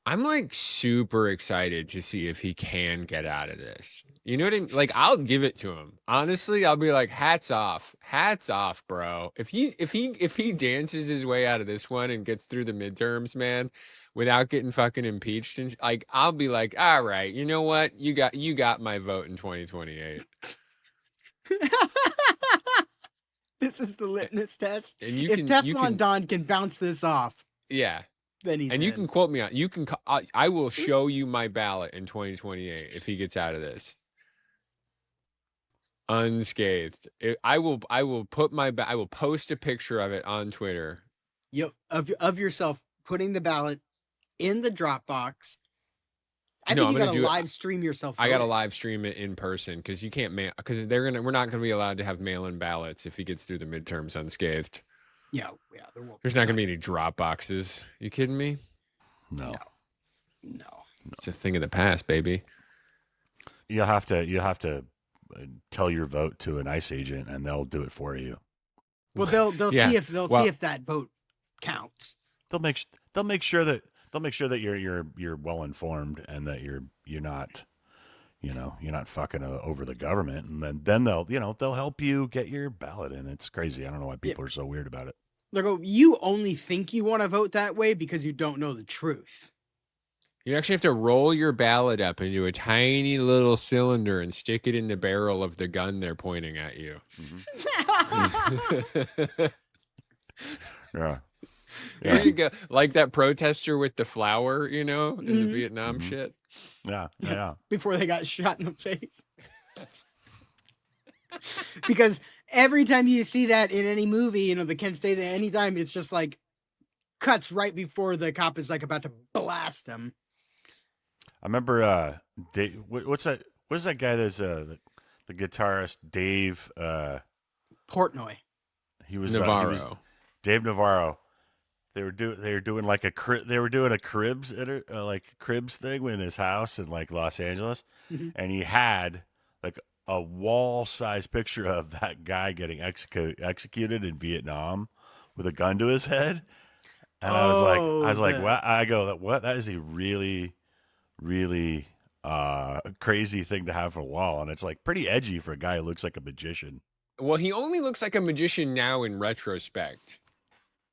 I'm like super excited to see if he can get out of this. You know what I mean? Like, I'll give it to him. Honestly, I'll be like, hats off, bro. If he dances his way out of this one and gets through the midterms, man, without getting fucking impeached, and like, I'll be like, all right, you know what? You got my vote in 2028, This is the litmus test. and you If can, Teflon Don can bounce this off, yeah. then he's And you in. can quote me on. I will show you my ballot in 2028 if he gets out of this unscathed. I will put I will post a picture of it on Twitter. Yep, of yourself putting the ballot in the Dropbox. I No, think I'm you gonna got to do it. live stream yourself. I got to voting. live stream it in person because you can't because we're not gonna be allowed to have mail-in ballots if he gets through the midterms unscathed. Yeah, there won't. There's not gonna be any drop boxes. You kidding me? No. It's a thing of the past, baby. You have to tell your vote to an ICE agent, and they'll do it for you. Well, they'll Yeah. see if that vote counts. They'll make sure that you're well informed and that you're not fucking over the government, and then they'll help you get your ballot in. It's crazy. I don't know why people are so weird about it. They go, you only think you want to vote that way because you don't know the truth. You actually have to roll your ballot up into a tiny little cylinder and stick it in the barrel of the gun they're pointing at you. Yeah. There you go. Like that protester with the flower, in the Vietnam shit. Yeah. Before they got shot in the face. Because every time you see that in any movie, they can't stay there anytime. It's just like cuts right before the cop is like about to blast him. I remember what's that? What's that guy that's the guitarist Dave Portnoy. He was Navarro. Dave Navarro. They were doing like a Cribs Cribs thing in his house in like Los Angeles, and he had like a wall-sized picture of that guy getting executed in Vietnam with a gun to his head. And I was like, what? I go, what? That is a really, really crazy thing to have for a wall, and it's like pretty edgy for a guy who looks like a magician. Well, he only looks like a magician now in retrospect.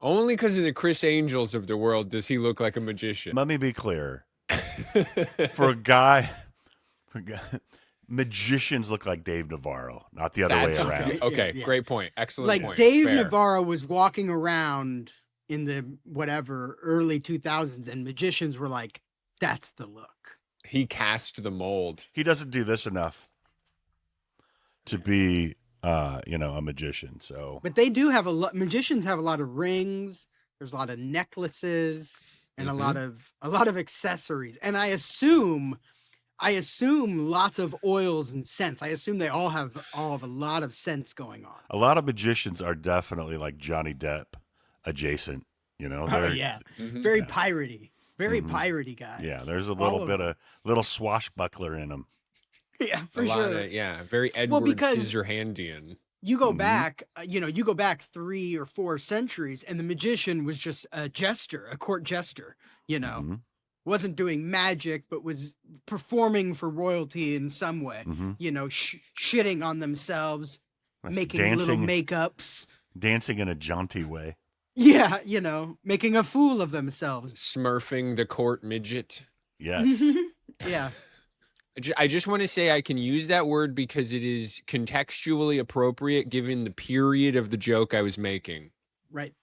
Only because of the Chris Angels of the world does he look like a magician. Let me be clear. For a guy, magicians look like Dave Navarro, not the other way around. Okay, Yeah. Great point. Excellent Like point. Dave Fair. Navarro was walking around in the early 2000s, and magicians were like, that's the look. He cast the mold. He doesn't do this enough to be a magician. So, but they do have magicians have a lot of rings. There's a lot of necklaces and a lot of accessories. And I assume lots of oils and scents. I assume they all have a lot of scents going on. a lot of magicians are definitely like Johnny Depp adjacent. Very piratey. Very piratey guys. Yeah, there's a little swashbuckler in them. Yeah, for a lot sure. Of, very Edward because Scissorhandian. You go back, you go back 3 or 4 centuries, and the magician was just a jester, a court jester. Wasn't doing magic, but was performing for royalty in some way. Shitting on themselves, making little makeups, dancing in a jaunty way. Yeah, making a fool of themselves, Smurfing the court midget. Yes. Yeah. I just want to say I can use that word because it is contextually appropriate given the period of the joke I was making. Right.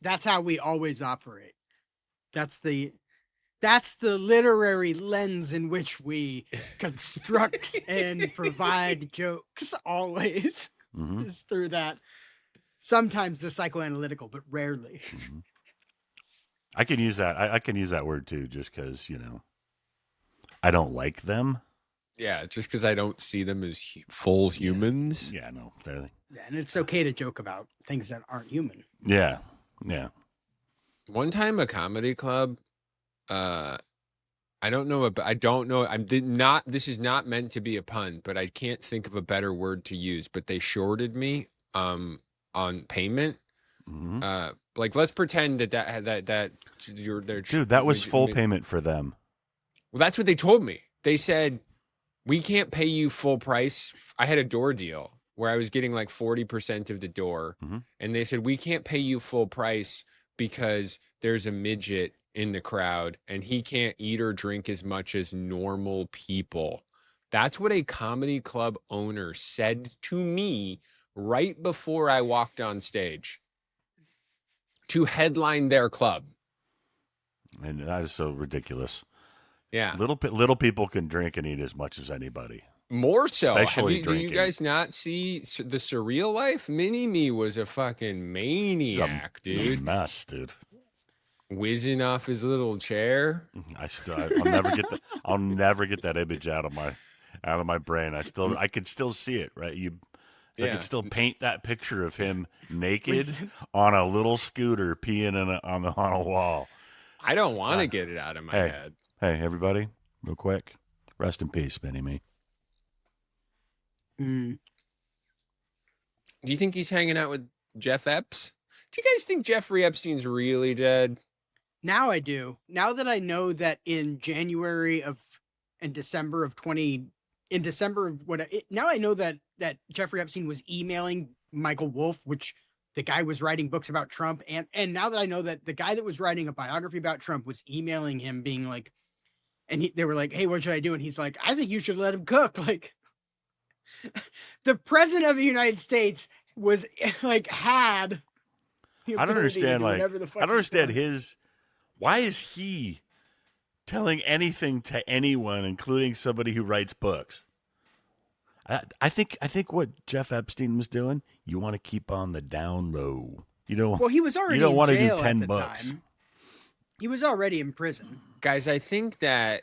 That's how we always operate. That's the literary lens in which we construct and provide jokes always. Is through that. Sometimes the psychoanalytical, but rarely. I can use that. I can use that word too, just because, I don't like them. Yeah, just because I don't see them as full humans. Yeah, no. Yeah, and it's okay to joke about things that aren't human. Yeah. One time, a comedy club. I don't know. This is not meant to be a pun, but I can't think of a better word to use. But they shorted me on payment. Like, let's pretend that you're there. Dude, that was full payment for them. Well, that's what they told me. They said, we can't pay you full price. I had a door deal where I was getting like 40% of the door. And they said, we can't pay you full price because there's a midget in the crowd and he can't eat or drink as much as normal people. That's what a comedy club owner said to me right before I walked on stage to headline their club. And that is so ridiculous. Yeah. Little people can drink and eat as much as anybody. More so. Especially do you guys not see the Surreal Life? Mini-Me was a fucking maniac, dude. Mess, dude. Whizzing off his little chair. I'll never get that image out of my brain. I could still see it, right? I could still paint that picture of him naked on a little scooter peeing on a wall. I don't want to get it out of my head. Hey, everybody, real quick. Rest in peace, Mini-Me. Do you think he's hanging out with Jeff Epps? Do you guys think Jeffrey Epstein's really dead? Now I do. Now that I know that in December of now I know that Jeffrey Epstein was emailing Michael Wolff, which the guy was writing books about Trump. And now that I know that the guy that was writing a biography about Trump was emailing him being like, and they were like, hey, what should I do? And he's like, I think you should let him cook. Like, the president of the United States was like, had. I don't understand. Why is he telling anything to anyone, including somebody who writes books? I think what Jeff Epstein was doing, you want to keep on the down low. Well, he was already. You don't want to do 10 bucks. He was already in prison. Guys, I think the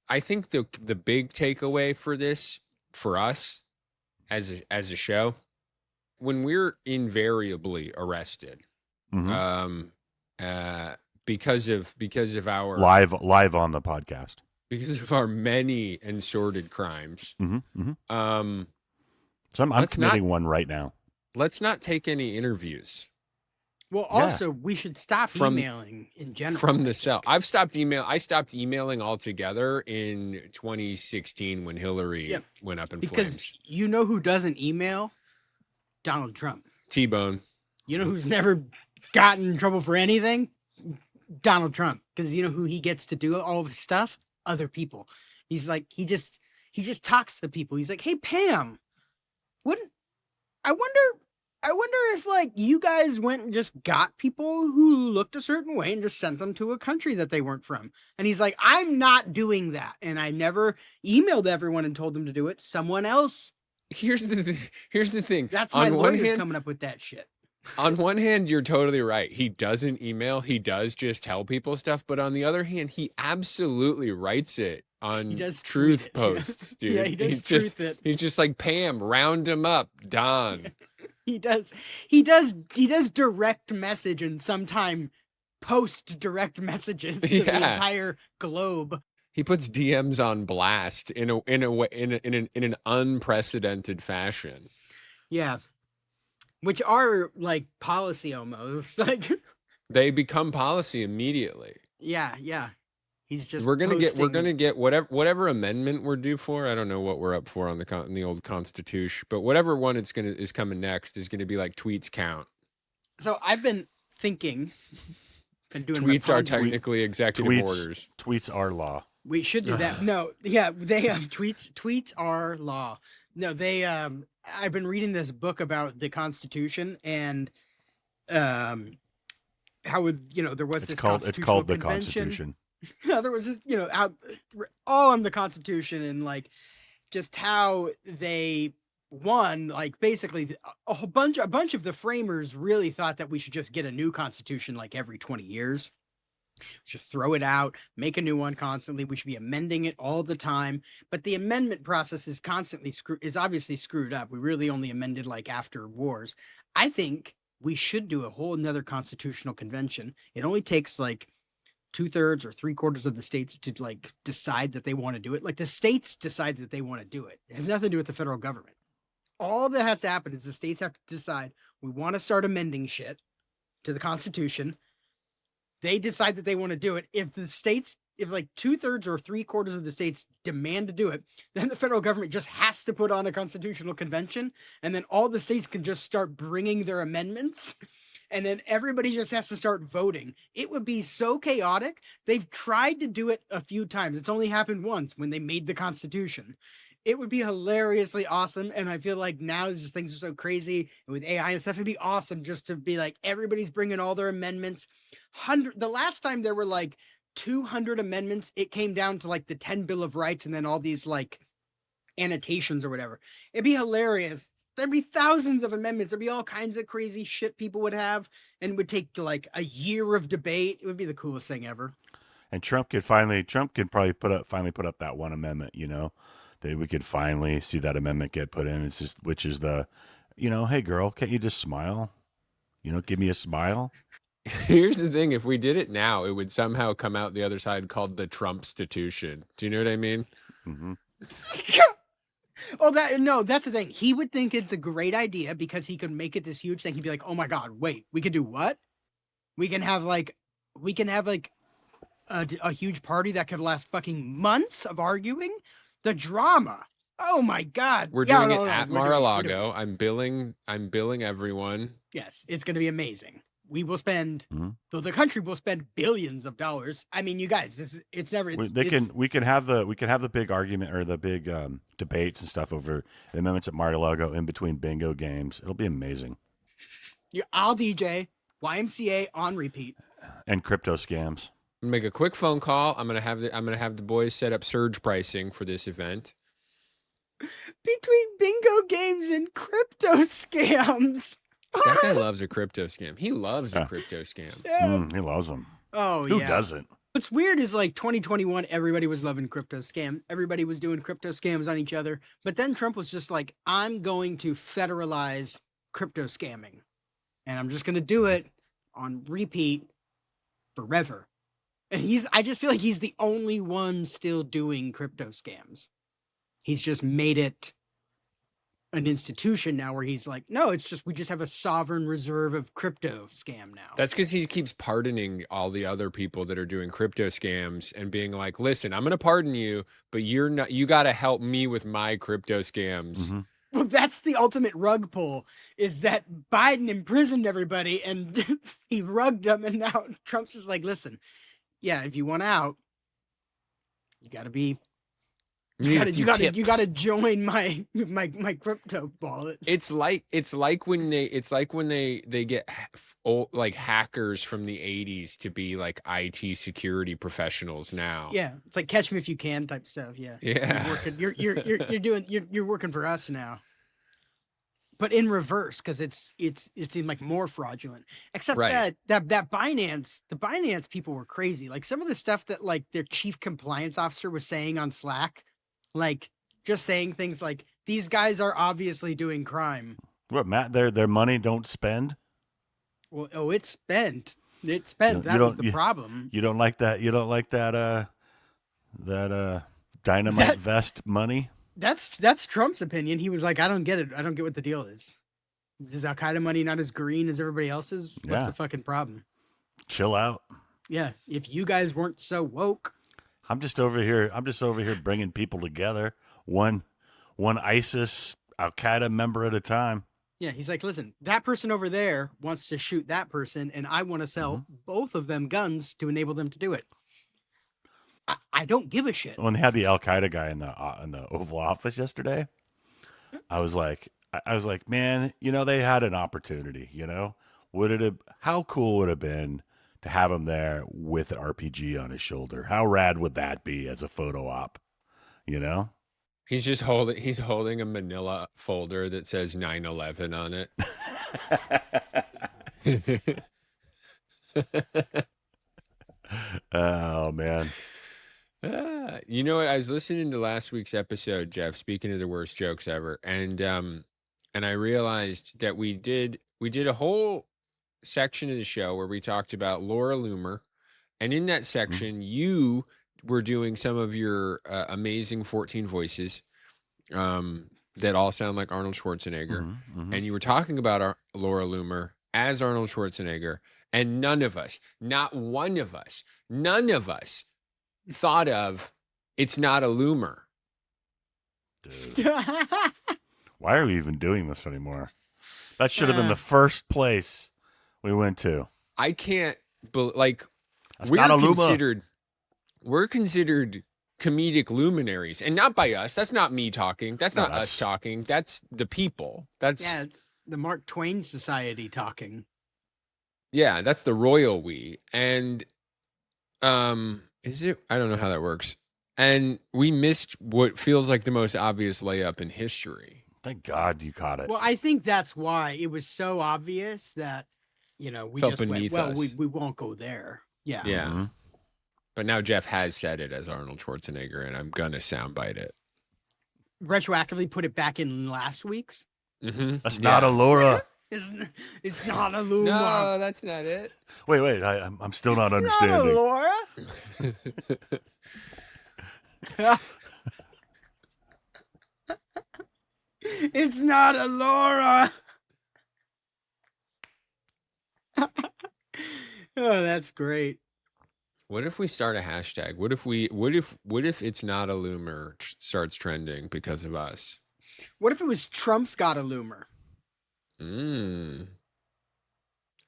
big takeaway for this, for us as a show, when we're invariably arrested, because of our live on the podcast, because of our many and sordid crimes. So I'm committing one right now. Let's not take any interviews. Well, also, we should stop emailing in general. From the cell. I stopped emailing altogether in 2016 when Hillary went up in flames. Because you know who doesn't email? Donald Trump. T-Bone. You know who's never gotten in trouble for anything? Donald Trump. Because you know who he gets to do all of his stuff? Other people. He's like, he just talks to people. He's like, hey, Pam, I wonder if like you guys went and just got people who looked a certain way and just sent them to a country that they weren't from. And he's like, I'm not doing that. And I never emailed everyone and told them to do it. Someone else. Here's the thing. That's my lawyers coming up with that shit. On one hand, you're totally right. He doesn't email. He does just tell people stuff. But on the other hand, he absolutely writes it on truth posts, dude. Yeah, he does truth it. He's just like, Pam, round him up, Don. He does direct message and sometime post direct messages to the entire globe. He puts DMs on blast in an unprecedented fashion. Yeah. Which are like policy almost. Like they become policy immediately. Yeah. He's just we're gonna get whatever amendment we're due for. I don't know what we're up for on the old Constitution, but whatever one is coming next is gonna be like tweets count. So I've been thinking and doing tweets are technically executive orders. Tweets are law. We should do that. No, yeah, they tweets are law. No, they I've been reading this book about the Constitution and how there was this constitutional it's called the convention. Constitution. Yeah, there was this, all on the Constitution and like just how they won. Like basically, a bunch of the framers really thought that we should just get a new Constitution like every 20 years. We should throw it out, make a new one constantly. We should be amending it all the time. But the amendment process is obviously screwed up. We really only amended like after wars. I think we should do a whole another constitutional convention. It only takes like 2/3 or 3/4 of the states to like decide that they want to do it. Like the states decide that they want to do it. It has nothing to do with the federal government. All that has to happen is the states have to decide we want to start amending shit. to the Constitution. They decide that they want to do it. If like 2/3 or 3/4 of the states demand to do it, then the federal government just has to put on a constitutional convention, and then all the states can just start bringing their amendments, and then everybody just has to start voting. It would be so chaotic. They've tried to do it a few times. It's only happened once when they made the Constitution. It would be hilariously awesome, and I feel like now just things are so crazy, and with AI and stuff, it'd be awesome just to be like everybody's bringing all their amendments. The last time there were like 200 amendments, it came down to like the 10 Bill of Rights and then all these like annotations or whatever. It'd be hilarious. There'd be thousands of amendments. There'd be all kinds of crazy shit people would have, and it would take like a year of debate. It would be the coolest thing ever. And Trump could probably finally put up that one amendment, that we could finally see that amendment get put in. It's just, which is the, hey girl, can't you just smile? Give me a smile. Here's the thing. If we did it now, it would somehow come out the other side called the Trumpstitution. Do you know what I mean? Mm-hmm. That's the thing. He would think it's a great idea because he could make it this huge thing. He'd be like, oh my God, wait, we could do what? We can have a huge party that could last fucking months of arguing. The drama. Oh my God. We're doing it at Mar-a-Lago. I'm billing everyone. Yes, it's going to be amazing. We will spend, though the country will spend billions of dollars. I mean, you guys, we can have the big argument or the big debates and stuff over the amendments at Mar-a-Lago in between bingo games. It'll be amazing. I'll DJ YMCA on repeat and crypto scams. Make a quick phone call. I'm gonna have the boys set up surge pricing for this event. Between bingo games and crypto scams. That guy loves a crypto scam. He loves a crypto scam. Yeah. He loves them. Oh, Who doesn't? What's weird is like 2021, everybody was loving crypto scam. Everybody was doing crypto scams on each other. But then Trump was just like, I'm going to federalize crypto scamming. And I'm just going to do it on repeat forever. And I just feel like he's the only one still doing crypto scams. He's just made it an institution now where he's like, no, we just have a sovereign reserve of crypto scam now. That's because he keeps pardoning all the other people that are doing crypto scams and being like, listen, I'm going to pardon you, but you got to help me with my crypto scams. Mm-hmm. Well, that's the ultimate rug pull, is that Biden imprisoned everybody and he rugged them. And now Trump's just like, listen, yeah, if you want out, you got to be, you gotta join my crypto wallet. It's like when they get like hackers from the 80s to be like IT security professionals now. Yeah, it's like catch me if you can type stuff. Yeah. You're working for us now. But in reverse, because it's even like more fraudulent. Except that Binance, the Binance people were crazy. Like some of the stuff that like their chief compliance officer was saying on Slack. Like just saying things like these guys are obviously doing crime. What, Matt? Their money don't spend? Well, it's spent. It's spent. That was the problem. You don't like that? You don't like that? That dynamite vest money? That's Trump's opinion. He was like, I don't get it. I don't get what the deal is. Is Al Qaeda money not as green as everybody else's? What's the fucking problem? Chill out. Yeah. If you guys weren't so woke. I'm just over here bringing people together, one ISIS Al Qaeda member at a time. Yeah, he's like, listen, that person over there wants to shoot that person, and I want to sell both of them guns to enable them to do it. I don't give a shit. When they had the Al Qaeda guy in the Oval Office yesterday, I was like, man, they had an opportunity. How cool would it have been to have him there with an RPG on his shoulder? How rad would that be as a photo op? He's holding a manila folder that says 9/11 on it. Oh man. You know what? I was listening to last week's episode, Geoff, speaking of the worst jokes ever. And I realized that we did a whole section of the show where we talked about Laura Loomer, and in that section you were doing some of your amazing 14 voices that all sound like Arnold Schwarzenegger, and you were talking about Laura Loomer as Arnold Schwarzenegger, and none of us, not one of us, none of us thought of It's Not a Loomer. Dude. Why are we even doing this anymore? That should have been the first place we went to. I can't, like, That's not a we're considered comedic luminaries, and not by us. That's not me talking. That's not us talking. That's the people. It's the Mark Twain Society talking. Yeah, that's the royal we. And is it? I don't know how that works. And we missed what feels like the most obvious layup in history. Thank God you caught it. Well, I think that's why it was so obvious that, we Felt just went, beneath us. we won't go there. Yeah. Yeah. Mm-hmm. But now Geoff has said it as Arnold Schwarzenegger, and I'm gonna soundbite it. Retroactively put it back in last week's. Mm-hmm. That's not a Laura. It's not a Luma. No, that's not it. Wait. I'm still not It's understanding. not a Laura. It's not a Laura. Oh, that's great. What if we start a hashtag? What if It's Not a Loomer starts trending because of us? What if it was Trump's got a loomer?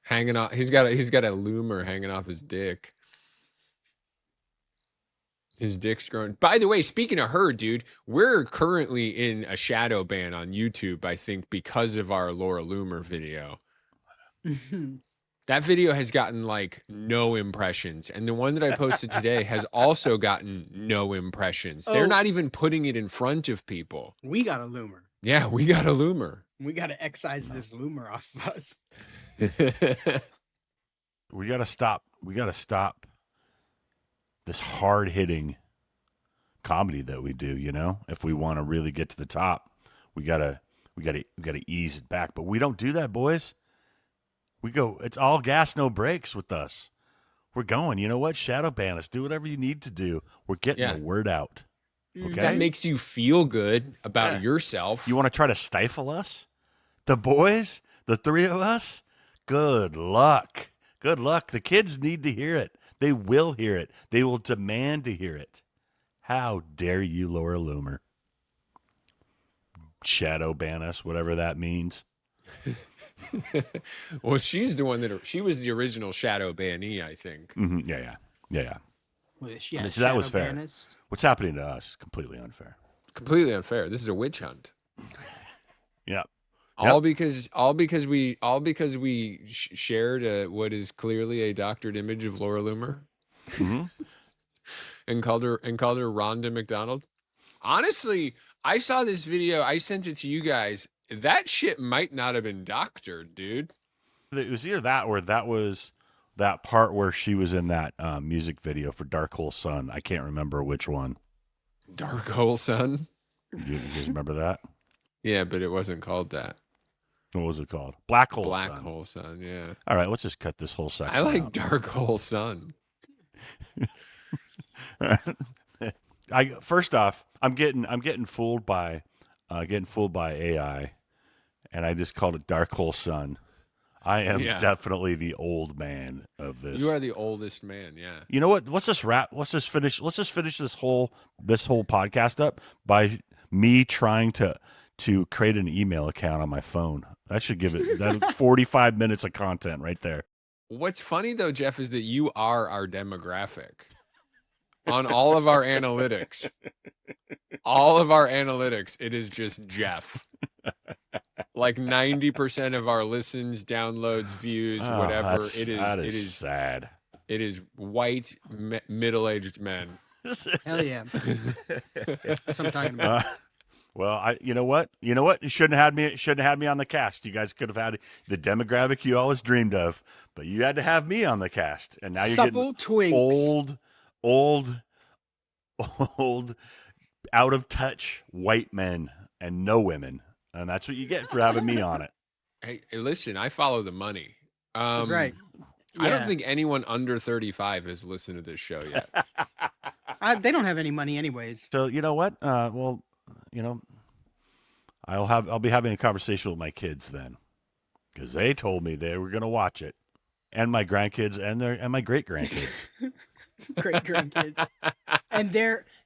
Hanging off. He's got a loomer hanging off his dick. His dick's growing. By the way, speaking of her, dude, we're currently in a shadow ban on YouTube, I think, because of our Laura Loomer video. That video has gotten like no impressions. And the one that I posted today has also gotten no impressions. They're not even putting it in front of people. We got a loomer. Yeah, we got a loomer. We got to excise this loomer off of us. We got to stop. We got to stop this hard-hitting comedy that we do, If we want to really get to the top, we got to ease it back. But we don't do that, boys. We go, it's all gas, no brakes with us. We're going, you know what? Shadow ban us. Do whatever you need to do. We're getting the word out. Okay? That makes you feel good about yourself. You want to try to stifle us? The boys? The three of us? Good luck. Good luck. The kids need to hear it. They will hear it. They will demand to hear it. How dare you, Laura Loomer? Shadow ban us, whatever that means. Well, she's the one she was the original shadow bannee, I think. Mm-hmm. Yeah. So that was fair. What's happening to us? Completely unfair. Completely unfair. This is a witch hunt. Yeah. All because we shared what is clearly a doctored image of Laura Loomer, and called her Rhonda McDonald. Honestly, I saw this video. I sent it to you guys. That shit might not have been doctored, dude. It was either that or that was that part where she was in that music video for Dark Hole Sun. I can't remember which one. Dark Hole Sun? You guys remember that? Yeah, but it wasn't called that. What was it called? Black Hole Black Sun. Hole Sun, yeah. All right, let's just cut this whole section I like out. Dark Hole Sun. First off, I'm getting fooled by AI, and I just called it Dark Hole Sun. I am definitely the old man of this. You are the oldest man, yeah. You know what? Let's just finish this whole podcast up by me trying to create an email account on my phone. That should give it that 45 minutes of content right there. What's funny though, Geoff, is that you are our demographic on all of our analytics. All of our analytics, it is just Geoff. Like 90% of our listens, downloads, views, whatever. It is sad. It is white middle-aged men. Hell yeah. That's what I'm talking about. Well, you know what? You shouldn't have had me on the cast. You guys could have had the demographic you always dreamed of, but you had to have me on the cast, and now you're Supple getting twinks. old, out of touch white men and no women, and that's what you get for having me on it. Hey, listen, I follow the money. That's right. I don't think anyone under 35 has listened to this show yet. They don't have any money anyways. So you know what? I'll be having a conversation with my kids then. because they told me they were going to watch it, and my grandkids and my great grandkids. Great grandkids,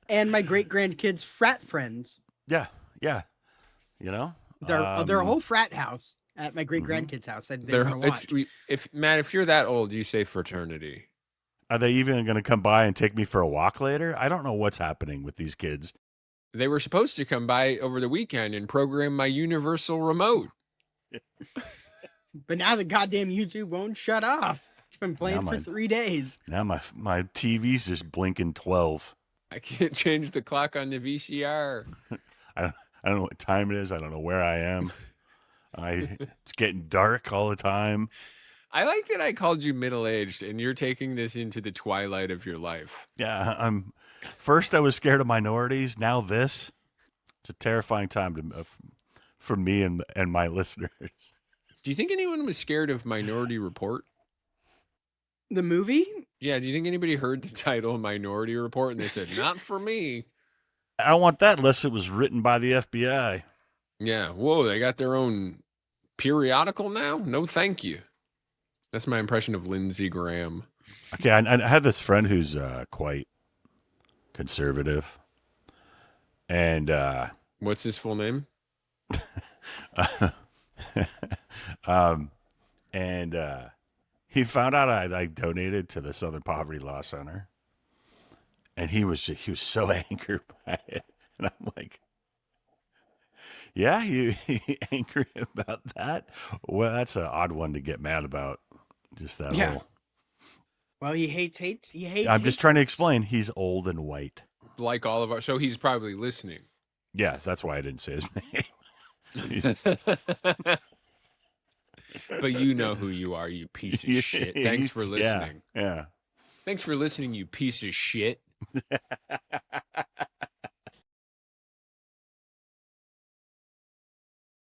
and my great grandkids' frat friends. Yeah, yeah. You know, Their whole frat house at my great grandkids' house. They want to watch. If you're that old, you say fraternity. Are they even going to come by and take me for a walk later? I don't know what's happening with these kids. They were supposed to come by over the weekend and program my universal remote. But now the goddamn YouTube won't shut off. It's been playing for 3 days. Now my TV's just blinking 12. I can't change the clock on the VCR. I don't know what time it is. I don't know where I am. It's getting dark all the time. I like that I called you middle-aged, and you're taking this into the twilight of your life. Yeah, first I was scared of minorities. Now this. It's a terrifying time for me and my listeners. Do you think anyone was scared of Minority Report? The movie? Yeah, do you think anybody heard the title Minority Report and they said, not for me? I want that unless it was written by the FBI. Yeah, whoa, they got their own periodical now? No, thank you. That's my impression of Lindsey Graham. Okay, I have this friend who's quite conservative. And what's his full name? He found out I donated to the Southern Poverty Law Center, and he was so angry by it, and I'm like, "Yeah, you angry about that? Well, that's an odd one to get mad about." Just that whole. Well, he hates. I'm just trying to explain. He's old and white, like all of our. So he's probably listening. Yes, that's why I didn't say his name. But you know who you are, you piece of shit. Thanks for listening. Yeah. Thanks for listening, you piece of shit.